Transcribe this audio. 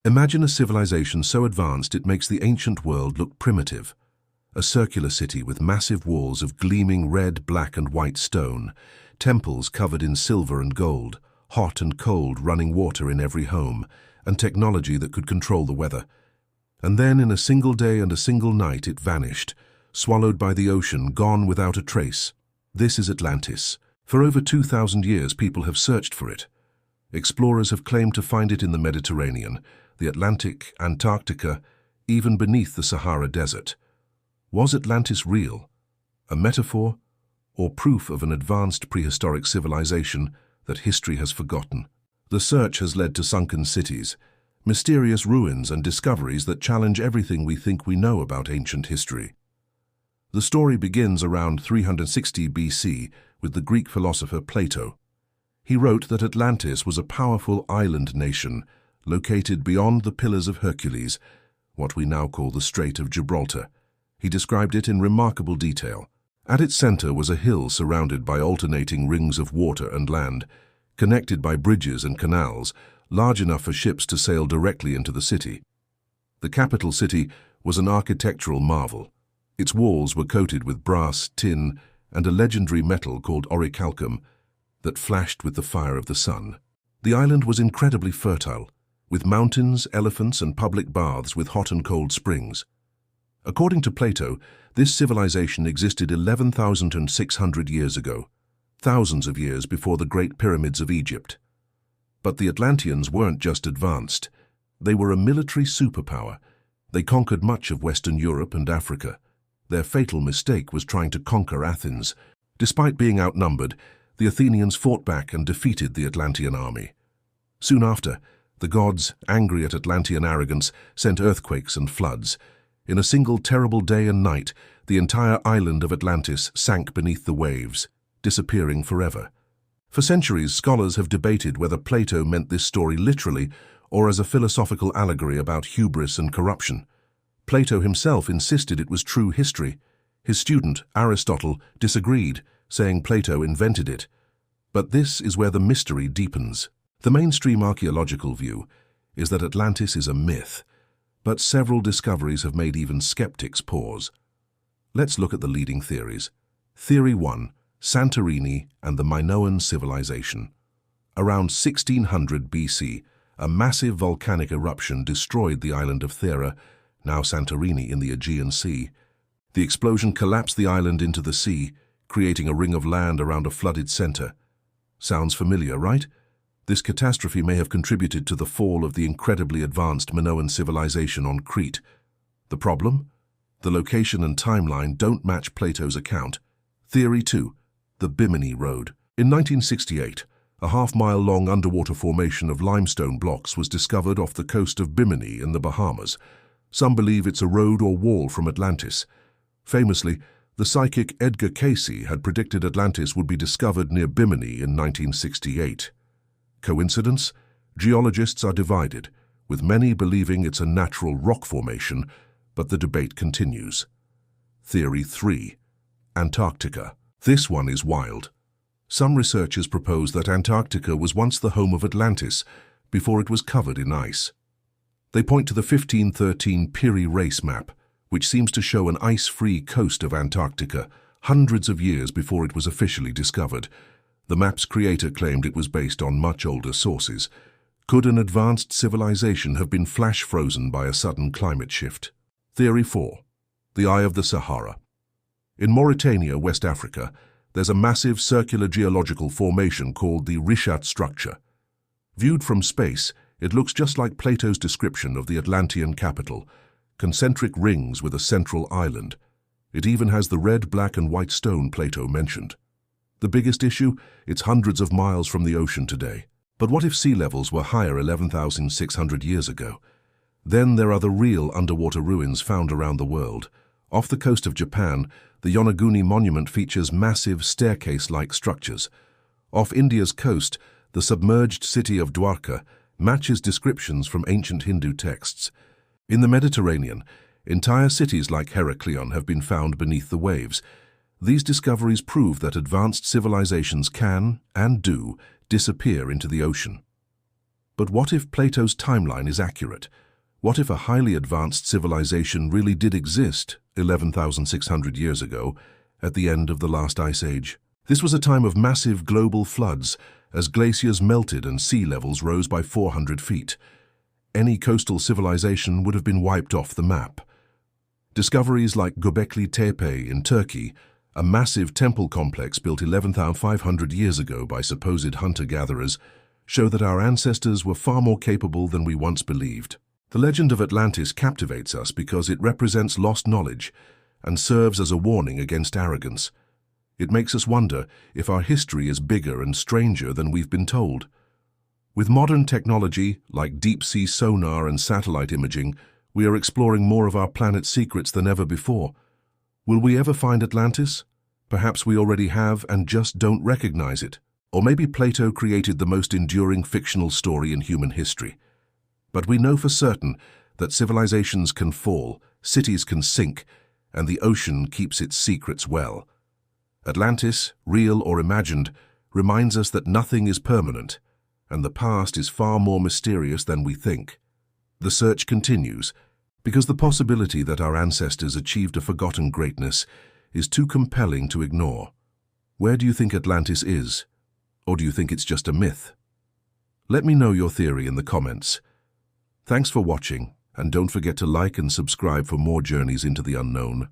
Imagine a civilization so advanced it makes the ancient world look primitive. A circular city with massive walls of gleaming red, black and white stone, temples covered in silver and gold, hot and cold running water in every home, and technology that could control the weather. And then in a single day and a single night it vanished, swallowed by the ocean, gone without a trace. This is Atlantis. For over 2,000 years people have searched for it. Explorers have claimed to find it in the Mediterranean, the Atlantic, Antarctica, even beneath the Sahara Desert. Was Atlantis real? A metaphor? Or proof of an advanced prehistoric civilization that history has forgotten? The search has led to sunken cities, mysterious ruins and discoveries that challenge everything we think we know about ancient history. The story begins around 360 BC with the Greek philosopher Plato. He wrote that Atlantis was a powerful island nation located beyond the Pillars of Hercules, what we now call the Strait of Gibraltar. He described it in remarkable detail. At its center was a hill surrounded by alternating rings of water and land, connected by bridges and canals, large enough for ships to sail directly into the city. The capital city was an architectural marvel. Its walls were coated with brass, tin, and a legendary metal called orichalcum that flashed with the fire of the sun. The island was incredibly fertile, with mountains, elephants, and public baths with hot and cold springs. According to Plato, this civilization existed 11,600 years ago, thousands of years before the Great Pyramids of Egypt. But the Atlanteans weren't just advanced. They were a military superpower. They conquered much of Western Europe and Africa. Their fatal mistake was trying to conquer Athens. Despite being outnumbered, the Athenians fought back and defeated the Atlantean army. Soon after, the gods, angry at Atlantean arrogance, sent earthquakes and floods. In a single terrible day and night, the entire island of Atlantis sank beneath the waves, disappearing forever. For centuries, scholars have debated whether Plato meant this story literally or as a philosophical allegory about hubris and corruption. Plato himself insisted it was true history. His student, Aristotle, disagreed, saying Plato invented it. But this is where the mystery deepens. The mainstream archaeological view is that Atlantis is a myth, but several discoveries have made even skeptics pause. Let's look at the leading theories. Theory 1. Santorini and the Minoan civilization. Around 1600 BC, a massive volcanic eruption destroyed the island of Thera, now Santorini in the Aegean Sea. The explosion collapsed the island into the sea, creating a ring of land around a flooded center. Sounds familiar, right? This catastrophe may have contributed to the fall of the incredibly advanced Minoan civilization on Crete. The problem? The location and timeline don't match Plato's account. Theory 2. The Bimini Road. In 1968, a half-mile-long underwater formation of limestone blocks was discovered off the coast of Bimini in the Bahamas. Some believe it's a road or wall from Atlantis. Famously, the psychic Edgar Cayce had predicted Atlantis would be discovered near Bimini in 1968. Coincidence? Geologists are divided, with many believing it's a natural rock formation, but the debate continues. Theory 3. Antarctica. This one is wild. Some researchers propose that Antarctica was once the home of Atlantis, before it was covered in ice. They point to the 1513 Piri race map, which seems to show an ice-free coast of Antarctica, hundreds of years before it was officially discovered. The map's creator claimed it was based on much older sources. Could an advanced civilization have been flash-frozen by a sudden climate shift? Theory 4. The Eye of the Sahara. In Mauritania, West Africa, there's a massive circular geological formation called the Richat Structure. Viewed from space, it looks just like Plato's description of the Atlantean capital, concentric rings with a central island. It even has the red, black and white stone Plato mentioned. The biggest issue? It's hundreds of miles from the ocean today. But what if sea levels were higher 11,600 years ago? Then there are the real underwater ruins found around the world. Off the coast of Japan, the Yonaguni Monument features massive staircase-like structures. Off India's coast, the submerged city of Dwarka matches descriptions from ancient Hindu texts. In the Mediterranean, entire cities like Heraklion have been found beneath the waves. These discoveries prove that advanced civilizations can, and do, disappear into the ocean. But what if Plato's timeline is accurate? What if a highly advanced civilization really did exist 11,600 years ago, at the end of the last ice age? This was a time of massive global floods, as glaciers melted and sea levels rose by 400 feet. Any coastal civilization would have been wiped off the map. Discoveries like Göbekli Tepe in Turkey, a massive temple complex built 11,500 years ago by supposed hunter-gatherers, show that our ancestors were far more capable than we once believed. The legend of Atlantis captivates us because it represents lost knowledge and serves as a warning against arrogance. It makes us wonder if our history is bigger and stranger than we've been told. With modern technology like deep-sea sonar and satellite imaging, we are exploring more of our planet's secrets than ever before. Will we ever find Atlantis? Perhaps we already have and just don't recognize it. Or maybe Plato created the most enduring fictional story in human history. But we know for certain that civilizations can fall, cities can sink, and the ocean keeps its secrets well. Atlantis, real or imagined, reminds us that nothing is permanent, and the past is far more mysterious than we think. The search continues, because the possibility that our ancestors achieved a forgotten greatness is too compelling to ignore. Where do you think Atlantis is? Or do you think it's just a myth? Let me know your theory in the comments. Thanks for watching, and don't forget to like and subscribe for more journeys into the unknown.